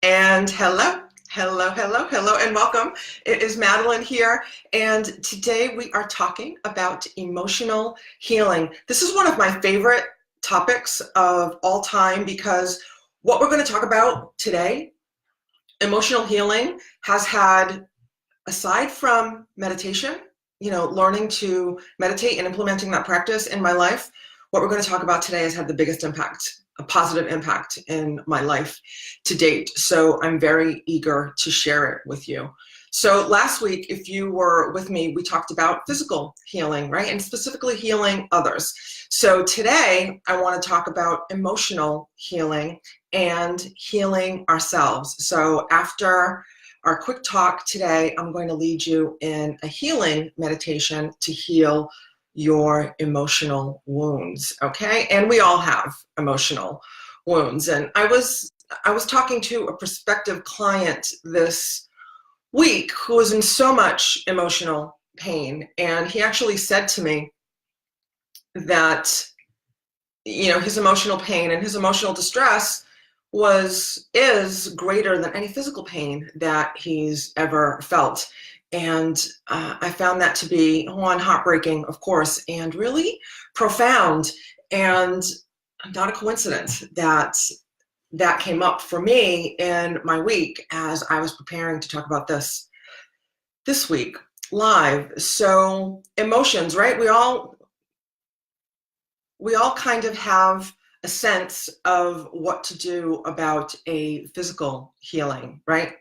And hello, and welcome. It is Madeline here, and today we are talking about emotional healing. This is one of my favorite topics of all time because what we're going to talk about today, emotional healing, has had, aside from meditation, learning to meditate and implementing that practice in my life, what we're going to talk about today has had the biggest impact, a positive impact in my life to date. So I'm very eager to share it with you. So last week, if you were with me, we talked about physical healing, right? And specifically healing others. So today I want to talk about emotional healing and healing ourselves. So after our quick talk today, I'm going to lead you in a healing meditation to heal your emotional wounds, okay? And we all have emotional wounds. And I was talking to a prospective client this week who was in so much emotional pain, and he actually said to me that his emotional pain and his emotional distress is greater than any physical pain that he's ever felt. And I found that to be, one, heartbreaking, of course, and really profound. And not a coincidence that that came up for me in my week as I was preparing to talk about this week live. So emotions, right? We all kind of have a sense of what to do about a physical healing, right?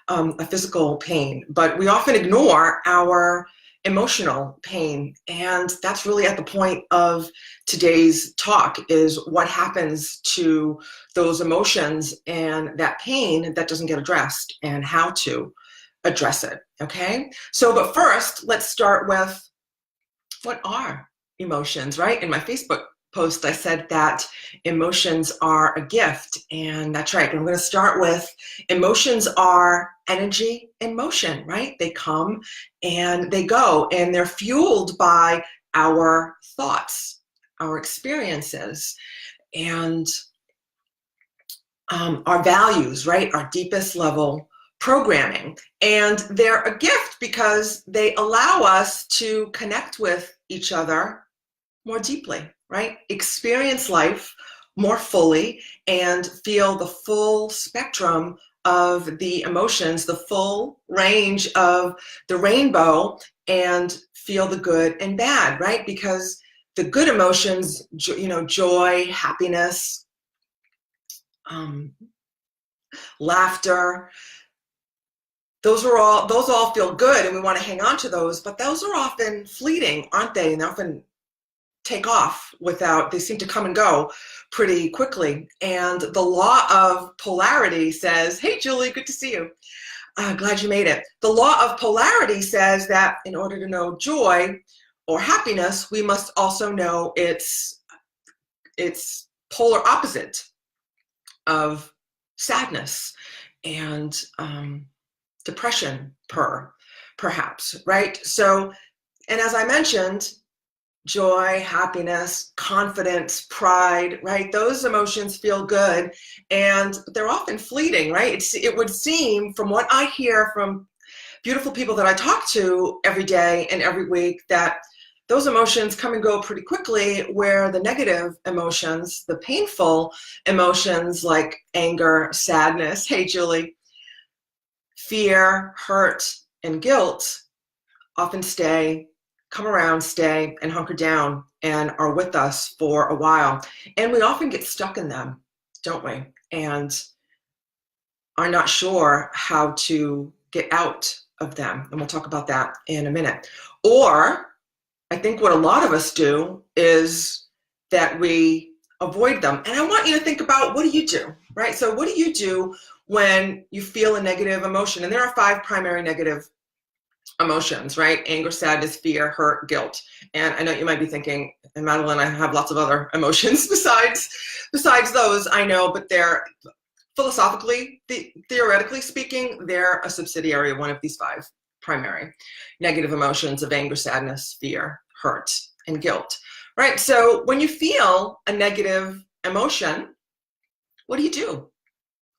A physical pain, but we often ignore our emotional pain. And that's really at the point of today's talk, is what happens to those emotions and that pain that doesn't get addressed and how to address it, okay? So, but first, let's start with what are emotions, right? In my Facebook post, I said that emotions are a gift, and that's right. I'm going to start with emotions are energy in motion, right? They come and they go, and they're fueled by our thoughts, our experiences, and our values, right? Our deepest level programming. And they're a gift because they allow us to connect with each other more deeply, right? Experience life more fully and feel the full spectrum of the emotions, the full range of the rainbow, and feel the good and bad, right? Because the good emotions, joy, happiness, laughter, those all feel good, and we want to hang on to those, but those are often fleeting, aren't they? And they often take off they seem to come and go pretty quickly. And the law of polarity says, hey, Julie, good to see you. Glad you made it. The law of polarity says that in order to know joy or happiness, we must also know its polar opposite of sadness and depression, perhaps, right? So, and as I mentioned, joy, happiness, confidence, pride, right? Those emotions feel good, and they're often fleeting, right? It would seem, from what I hear from beautiful people that I talk to every day and every week, that those emotions come and go pretty quickly, where the negative emotions, the painful emotions like anger, sadness, hey, Julie, fear, hurt, and guilt often come around, stay, and hunker down and are with us for a while. And we often get stuck in them, don't we? And are not sure how to get out of them. And we'll talk about that in a minute. Or I think what a lot of us do is that we avoid them. And I want you to think about, what do you do, right? So what do you do when you feel a negative emotion? And there are 5 primary negative emotions, right? Anger, sadness, fear, hurt, guilt. And I know you might be thinking, and Madeline, I have lots of other emotions besides those, I know, but they're philosophically, theoretically speaking, they're a subsidiary of one of these 5 primary negative emotions of anger, sadness, fear, hurt, and guilt, right? So when you feel a negative emotion, what do you do?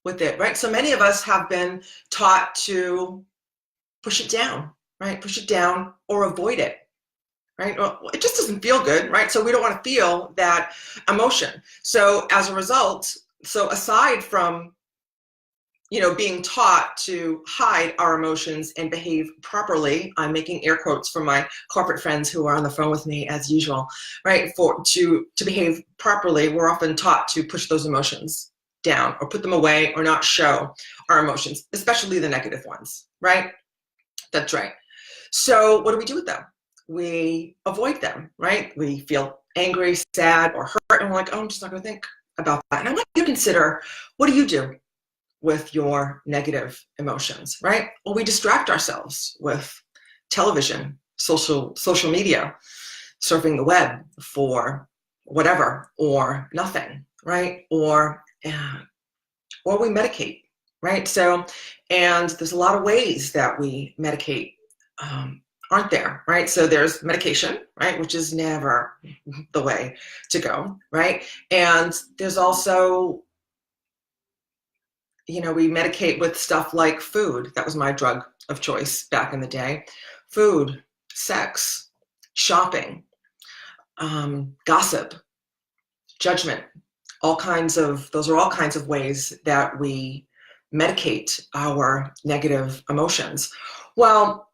with it, right? So many of us have been taught to push it down, right? Push it down or avoid it, right? Well, it just doesn't feel good, right? So we don't want to feel that emotion. So as a result, so aside from being taught to hide our emotions and behave properly. I'm making air quotes for my corporate friends who are on the phone with me as usual, right? To behave properly, we're often taught to push those emotions down or put them away or not show our emotions, especially the negative ones, right? That's right. So what do we do with them? We avoid them, right? We feel angry, sad, or hurt, and we're like, oh, I'm just not going to think about that. And I want you to consider, what do you do with your negative emotions, right? Well, we distract ourselves with television, social media, surfing the web for whatever or nothing, right? Or we medicate, right? So, and there's a lot of ways that we medicate, aren't there, right? So there's medication, right, which is never the way to go, right? And there's also, we medicate with stuff like food. That was my drug of choice back in the day. Food, sex, shopping, gossip, judgment, those are all kinds of ways that we medicate our negative emotions. Well,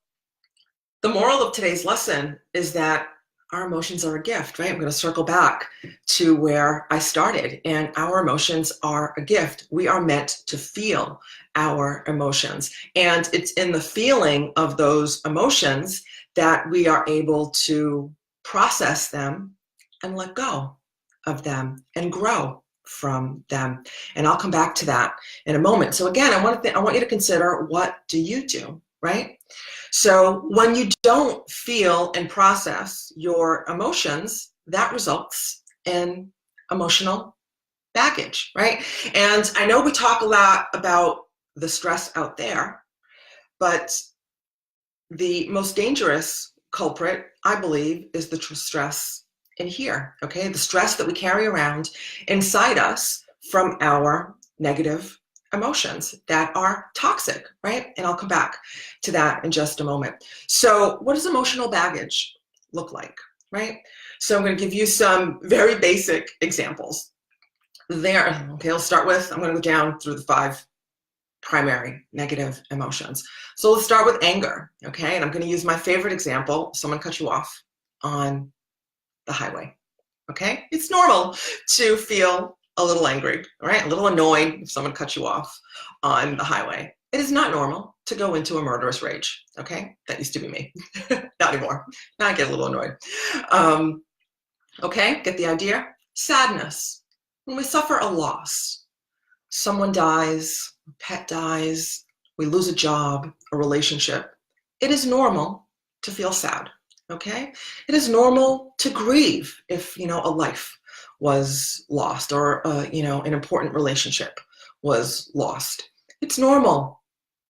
the moral of today's lesson is that our emotions are a gift, right? I'm going to circle back to where I started, and our emotions are a gift. We are meant to feel our emotions, and it's in the feeling of those emotions that we are able to process them and let go of them and grow from them. And I'll come back to that in a moment. So again, I want you to consider, what do you do, right? So when you don't feel and process your emotions, that results in emotional baggage, right? And I know we talk a lot about the stress out there, but the most dangerous culprit, I believe, is the stress in here, okay? The stress that we carry around inside us from our negative emotions that are toxic, right? And I'll come back to that in just a moment. So what does emotional baggage look like, right? So I'm going to give you some very basic examples there. Okay, I'll start with, I'm going to go down through the 5 primary negative emotions. So let's start with anger, okay? And I'm going to use my favorite example. Someone cut you off on the highway, okay? It's normal to feel a little angry, all right? A little annoyed if someone cuts you off on the highway. It is not normal to go into a murderous rage, okay? That used to be me. Not anymore. Now I get a little annoyed. Okay, get the idea? Sadness. When we suffer a loss, someone dies, a pet dies, we lose a job, a relationship, it is normal to feel sad, okay? It is normal to grieve if, a life was lost, or, an important relationship was lost. It's normal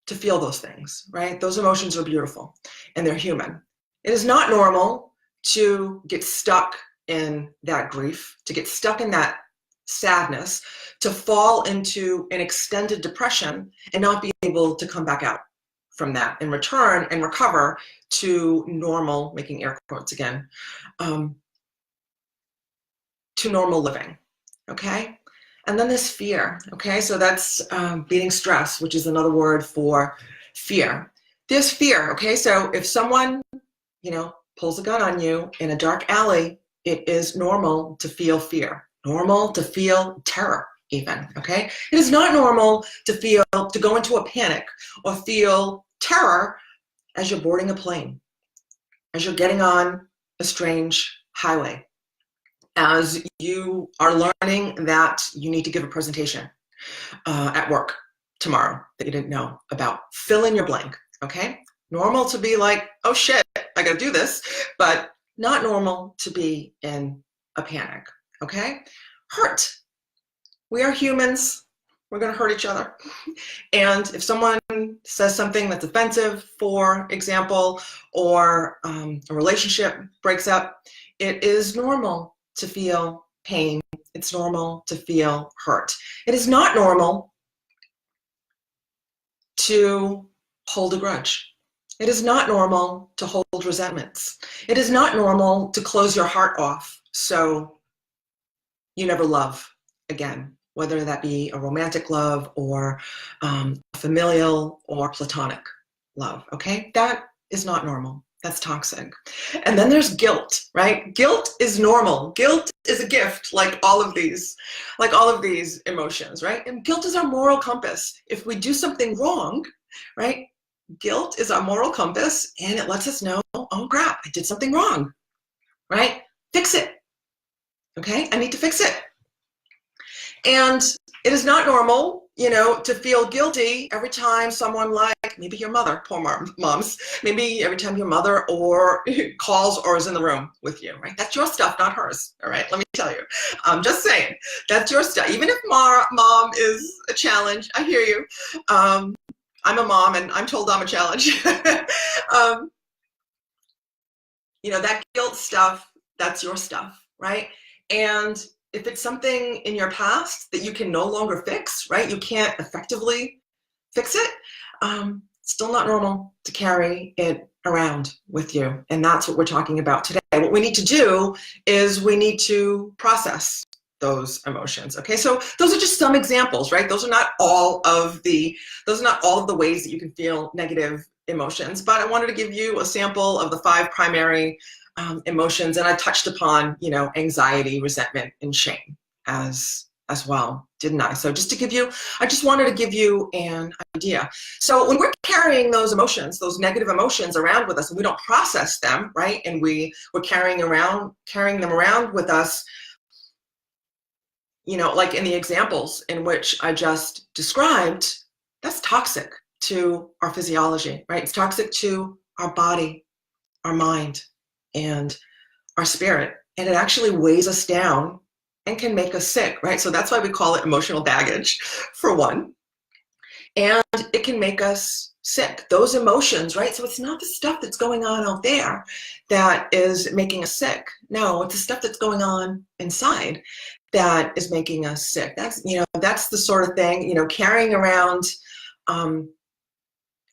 to feel those things, right? Those emotions are beautiful and they're human. It is not normal to get stuck in that grief, to get stuck in that sadness, to fall into an extended depression and not be able to come back out from that and return and recover to normal, making air quotes again, to normal living, okay? And then there's fear, okay? So that's beating stress, which is another word for fear. There's fear, okay? So if someone, pulls a gun on you in a dark alley, it is normal to feel fear, normal to feel terror even, okay? It is not normal to go into a panic or feel terror as you're boarding a plane, as you're getting on a strange highway, as you are learning that you need to give a presentation at work tomorrow that you didn't know about. Fill in your blank, okay? Normal to be like, oh shit, I gotta do this, but not normal to be in a panic, okay? Hurt. We are humans. We're gonna hurt each other. And if someone says something that's offensive, for example, or a relationship breaks up, it is normal to feel pain. It's normal to feel hurt. It is not normal to hold a grudge. It is not normal to hold resentments. It is not normal to close your heart off so you never love again, whether that be a romantic love or familial or platonic love, okay? That is not normal. That's toxic. And then there's guilt, right? Guilt is normal. Guilt is a gift, like all of these emotions, right? And guilt is our moral compass. If we do something wrong, right? Guilt is our moral compass, and it lets us know, oh crap, I did something wrong, right? Fix it, okay? I need to fix it. And it is not normal, you know, to feel guilty every time someone, like maybe your mother, poor moms, maybe every time your mother or calls or is in the room with you, right? That's your stuff, not hers, all right? Let me tell you. I'm just saying, that's your stuff. Even if mom is a challenge, I hear you. I'm a mom and I'm told I'm a challenge. You know, that guilt stuff, that's your stuff, right? And if it's something in your past that you can no longer fix, right? You can't effectively fix it, still not normal to carry it around with you. And that's what we're talking about today. What we need to do is we need to process those emotions. Okay, so those are just some examples, right? Those are not all of the ways that you can feel negative emotions, but I wanted to give you a sample of the 5 primary emotions, and I touched upon, you know, anxiety, resentment, and shame as well, didn't I? So just to give you, I just wanted to give you an idea. So when we're carrying those emotions, those negative emotions around with us, and we don't process them, right? And we're carrying them around with us, you know, like in the examples in which I just described, that's toxic to our physiology, right? It's toxic to our body, our mind, and our spirit. And it actually weighs us down and can make us sick, right? So that's why we call it emotional baggage, for one. And it can make us sick. Those emotions, right? So it's not the stuff that's going on out there that is making us sick. No, it's the stuff that's going on inside that is making us sick. That's, you know, that's the sort of thing, you know, carrying around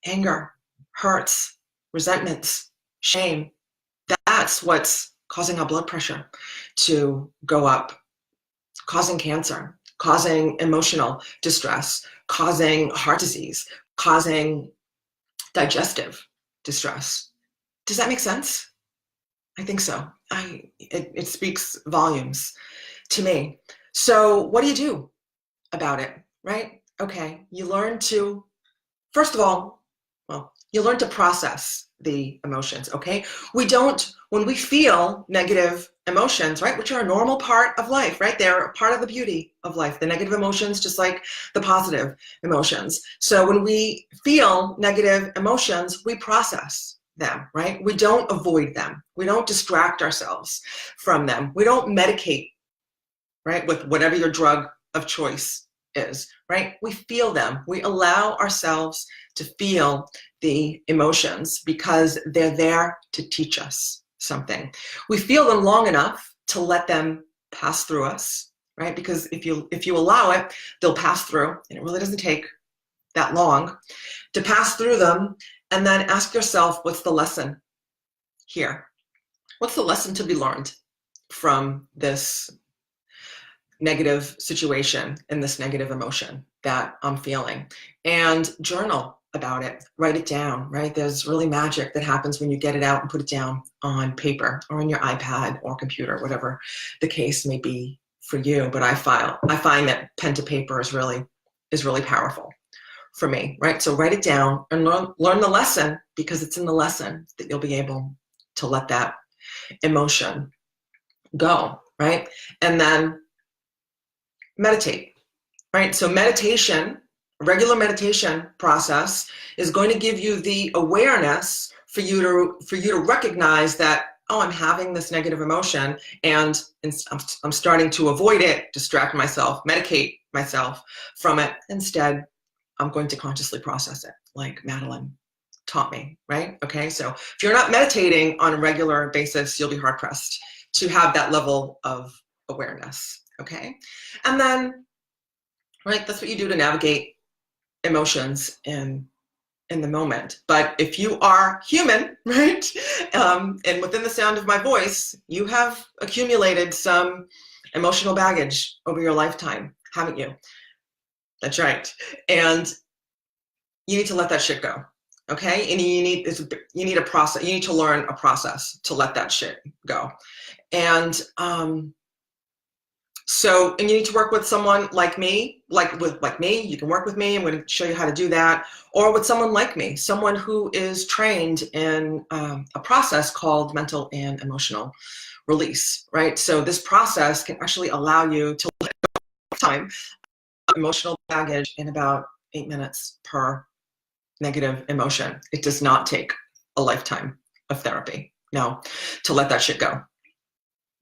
anger, hurts, resentments, shame. That's what's causing our blood pressure to go up, causing cancer, causing emotional distress, causing heart disease, causing digestive distress. Does that make sense? I think so. It speaks volumes to me. So what do you do about it, right? Okay, you learn to, first of all, well, you learn to process the emotions, okay? When we feel negative emotions, right, which are a normal part of life, right? They're a part of the beauty of life, the negative emotions, just like the positive emotions. So when we feel negative emotions, we process them, right? We don't avoid them. We don't distract ourselves from them. We don't medicate, right, with whatever your drug of choice is, right? We feel them. We allow ourselves to feel the emotions because they're there to teach us something. We feel them long enough to let them pass through us, right? Because if you allow it, they'll pass through, and it really doesn't take that long to pass through them. And then ask yourself, what's the lesson here? What's the lesson to be learned from this negative situation and this negative emotion that I'm feeling? And journal about it, write it down, right? There's really magic that happens when you get it out and put it down on paper or on your iPad or computer, whatever the case may be for you. But I find that pen to paper is really powerful for me, right? So write it down and learn the lesson, because it's in the lesson that you'll be able to let that emotion go, right? And then meditate, right? So meditation, a regular meditation process, is going to give you the awareness for you to recognize that, oh, I'm having this negative emotion and I'm starting to avoid it, distract myself, medicate myself from it. Instead, I'm going to consciously process it, like Madeline taught me, right? Okay, so if you're not meditating on a regular basis, you'll be hard pressed to have that level of awareness, okay? And then, right, that's what you do to navigate emotions in in the moment. But if you are human, right, and within the sound of my voice, you have accumulated some emotional baggage over your lifetime, haven't you? That's right. And you need to let that shit go. Okay? And you need a process. You need to learn a process to let that shit go. And and you need to work with someone like me, like me. You can work with me. I'm going to show you how to do that. Or with someone like me, someone who is trained in a process called mental and emotional release, right? So this process can actually allow you to let time emotional baggage in about 8 minutes per negative emotion. It does not take a lifetime of therapy, no, to let that shit go.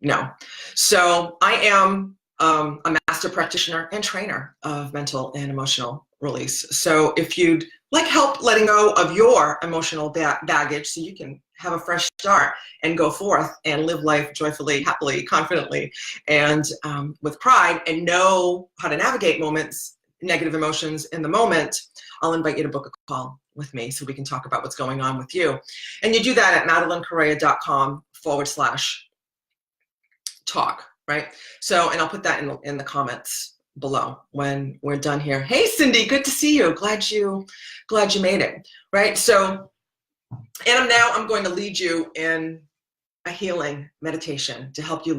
No. So I am a master practitioner and trainer of mental and emotional release. So if you'd like help letting go of your emotional baggage so you can have a fresh start and go forth and live life joyfully, happily, confidently, and with pride, and know how to navigate negative emotions in the moment, I'll invite you to book a call with me so we can talk about what's going on with you. And you do that at madelinecorrea.com/talk, right? So, and I'll put that in the comments below when we're done here. Hey, Cindy, good to see you. Glad you made it, right? So, and I'm going to lead you in a healing meditation to help you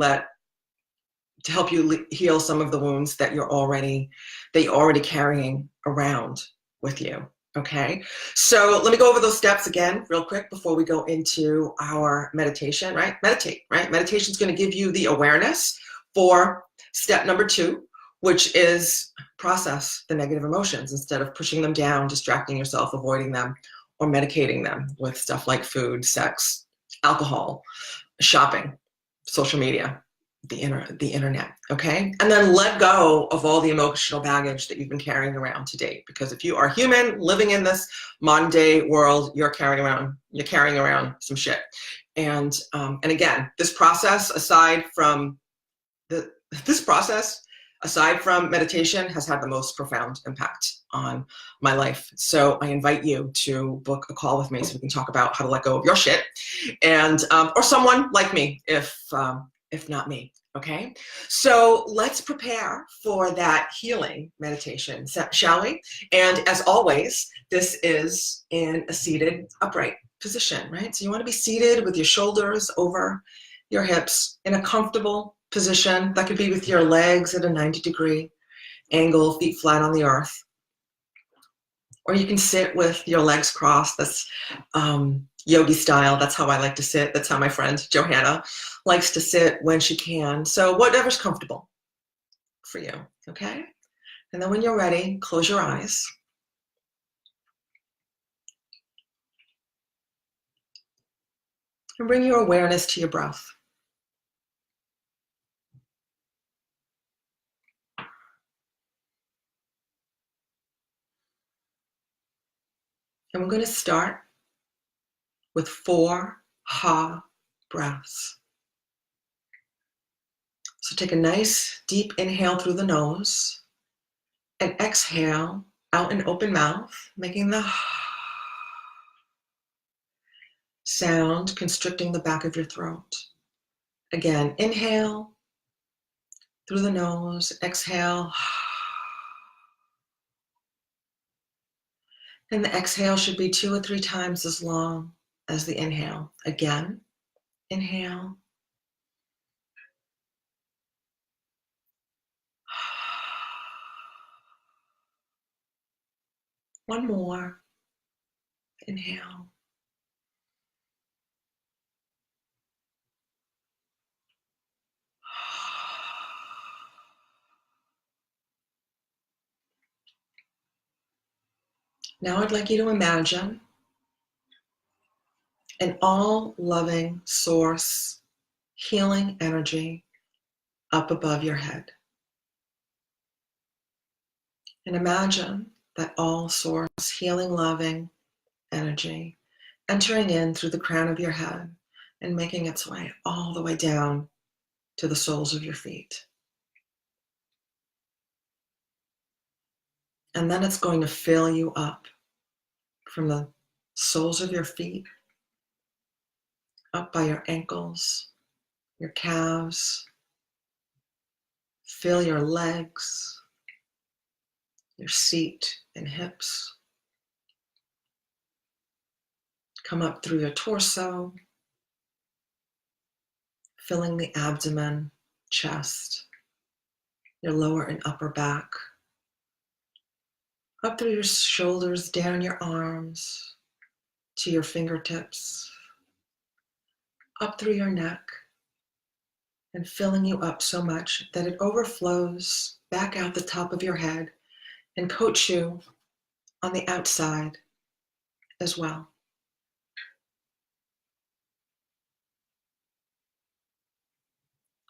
heal some of the wounds that you're already carrying around with you. Okay, so let me go over those steps again real quick before we go into our meditation, right? Meditate, right? Meditation is going to give you the awareness for step number 2, which is process the negative emotions instead of pushing them down, distracting yourself, avoiding them, or medicating them with stuff like food, sex, alcohol, shopping, social media, the internet, okay? And then let go of all the emotional baggage that you've been carrying around to date. Because if you are human living in this modern day world, you're carrying around some shit. And again, this process, aside from meditation, has had the most profound impact on my life. So I invite you to book a call with me so we can talk about how to let go of your shit, and or someone like me if not me. Okay, so let's prepare for that healing meditation, shall we? And as always, this is in a seated, upright position, right? So you want to be seated with your shoulders over your hips in a comfortable position. That could be with your legs at a 90-degree angle, feet flat on the earth. Or you can sit with your legs crossed. That's yogi style. That's how I like to sit. That's how my friend Johanna likes to sit when she can. So whatever's comfortable for you, okay? And then when you're ready, close your eyes. And bring your awareness to your breath. And we're going to start with 4 ha breaths. So take a nice deep inhale through the nose and exhale out an open mouth, making the sound constricting the back of your throat. Again, inhale through the nose, exhale. And the exhale should be 2 or 3 times as long as the inhale. Again, inhale. One more. Inhale. Now I'd like you to imagine an all-loving source, healing energy up above your head. And imagine that all source, healing, loving energy entering in through the crown of your head and making its way all the way down to the soles of your feet. And then it's going to fill you up from the soles of your feet, up by your ankles, your calves. Feel your legs, your seat and hips. Come up through your torso, filling the abdomen, chest, your lower and upper back. Up through your shoulders, down your arms, to your fingertips. Up through your neck, and filling you up so much that it overflows back out the top of your head and coats you on the outside as well.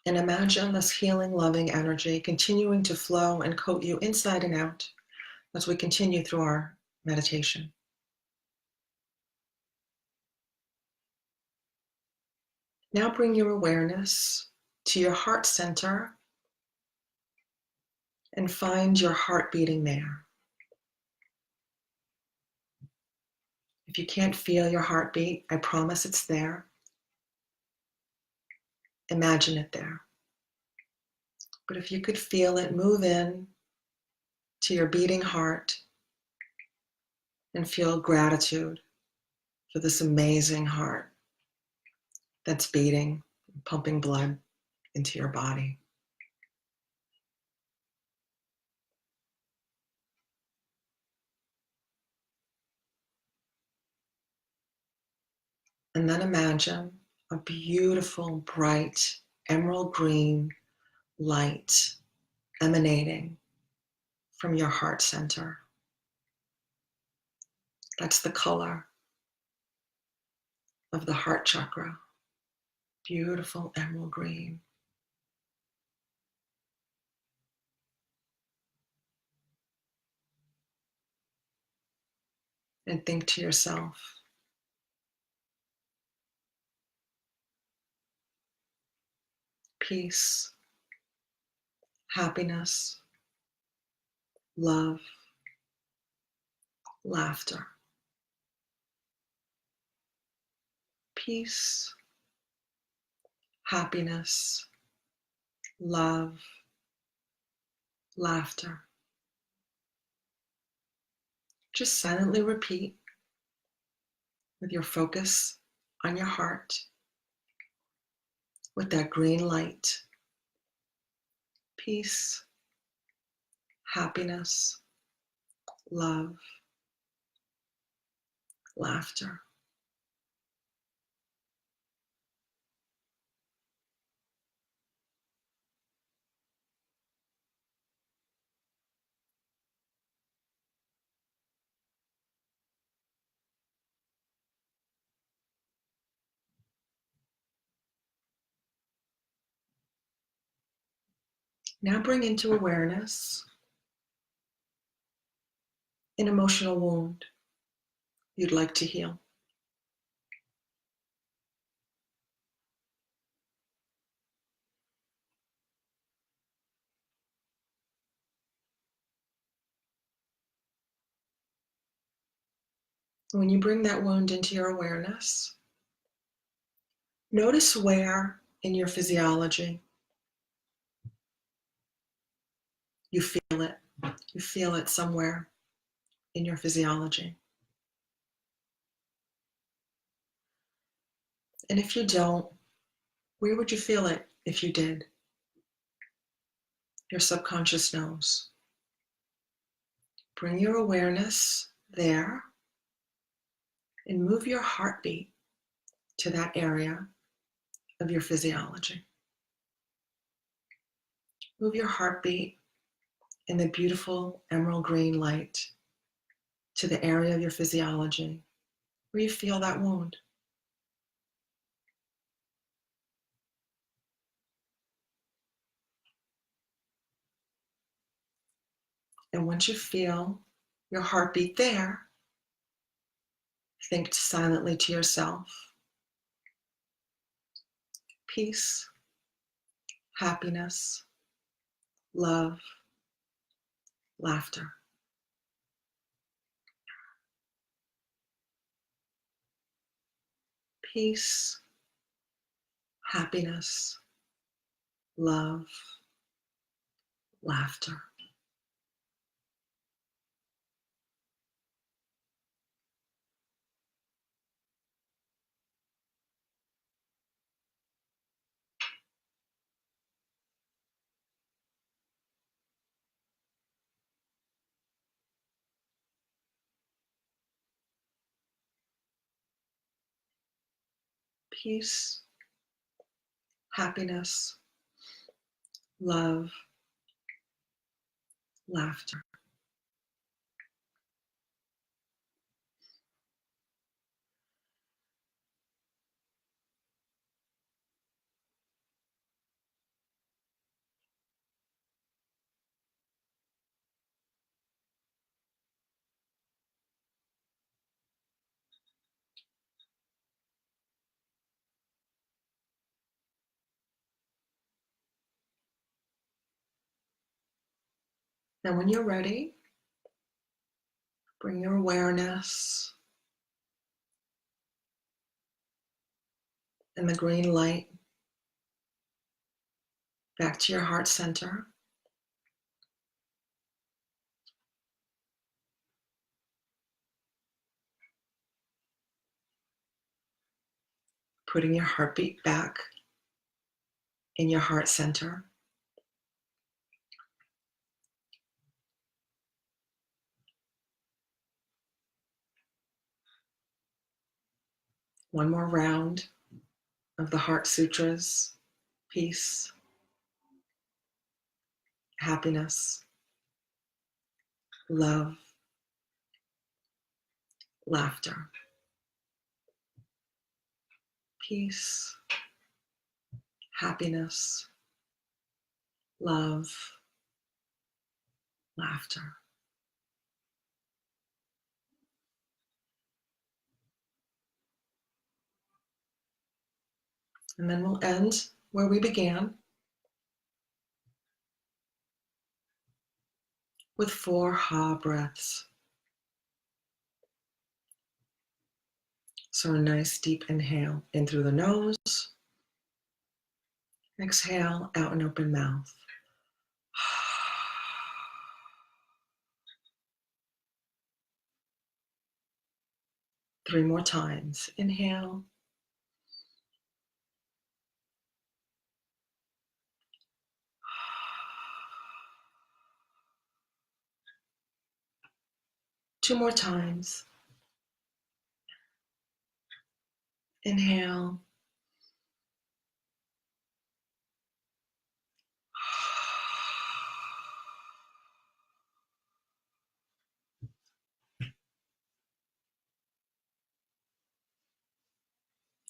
And imagine this healing, loving energy continuing to flow and coat you inside and out as we continue through our meditation. Now bring your awareness to your heart center and find your heart beating there. If you can't feel your heartbeat, I promise it's there. Imagine it there. But if you could feel it, move in to your beating heart and feel gratitude for this amazing heart that's beating, pumping blood into your body. And then imagine a beautiful, bright, emerald green light emanating from your heart center. That's the color of the heart chakra. Beautiful emerald green. And think to yourself, peace, happiness, love, laughter. Peace, happiness, love, laughter. Just silently repeat with your focus on your heart, with that green light. Peace, happiness, love, laughter. Now bring into awareness an emotional wound you'd like to heal. When you bring that wound into your awareness, notice where in your physiology you feel it. You feel it somewhere in your physiology. And if you don't, where would you feel it if you did? Your subconscious knows. Bring your awareness there and move your heartbeat to that area of your physiology. Move your heartbeat in the beautiful emerald green light to the area of your physiology where you feel that wound. And once you feel your heartbeat there, think silently to yourself, peace, happiness, love, laughter. peace, happiness, love, laughter. Peace, happiness, love, laughter. Now, when you're ready, bring your awareness and the green light back to your heart center. Putting your heartbeat back in your heart center. One more round of the Heart Sutras. Peace, happiness, love, laughter. Peace, happiness, love, laughter. And then we'll end where we began with 4 ha breaths. So a nice deep inhale in through the nose. Exhale out an open mouth. 3 more times. Inhale. Two more times. Inhale.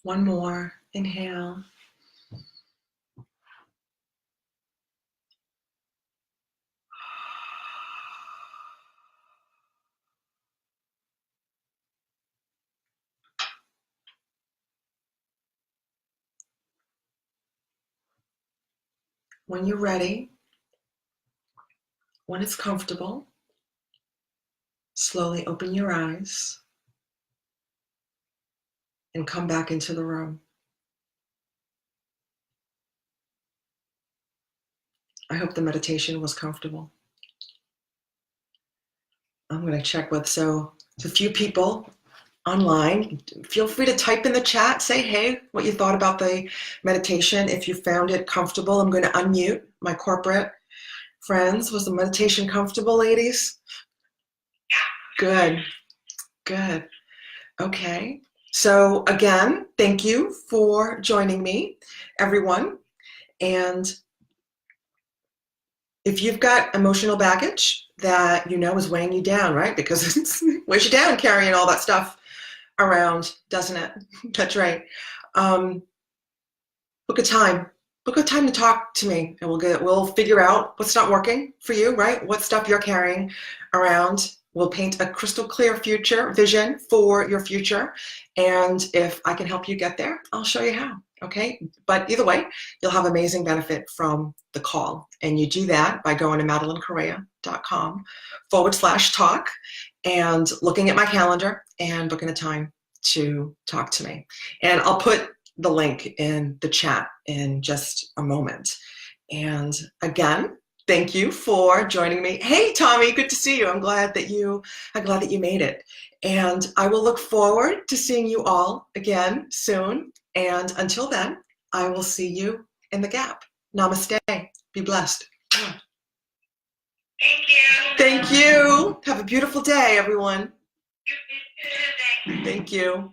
One more. Inhale. When you're ready, when it's comfortable, slowly open your eyes and come back into the room. I hope the meditation was comfortable. I'm going to check with, so a few people online. Feel free to type in the chat, say, hey, what you thought about the meditation. If you found it comfortable, I'm going to unmute my corporate friends. Was the meditation comfortable, ladies? Good, good. Okay. So again, thank you for joining me, everyone. And if you've got emotional baggage that you know is weighing you down, right? Because it weighs you down carrying all that stuff around, doesn't it? That's right. Book a time. Book a time to talk to me, and we'll figure out what's not working for you, right? What stuff you're carrying around. We'll paint a crystal clear vision for your future. And if I can help you get there, I'll show you how. Okay. But either way, you'll have amazing benefit from the call. And you do that by going to MadelineCorrea.com/talk and looking at my calendar and booking a time to talk to me. And I'll put the link in the chat in just a moment. And again, thank you for joining me. Hey, Tommy, good to see you. I'm glad that you made it. And I will look forward to seeing you all again soon. And until then, I will see you in the gap. Namaste. Be blessed. Thank you. Thank you. Have a beautiful day, everyone. You too. Thanks. Thank you.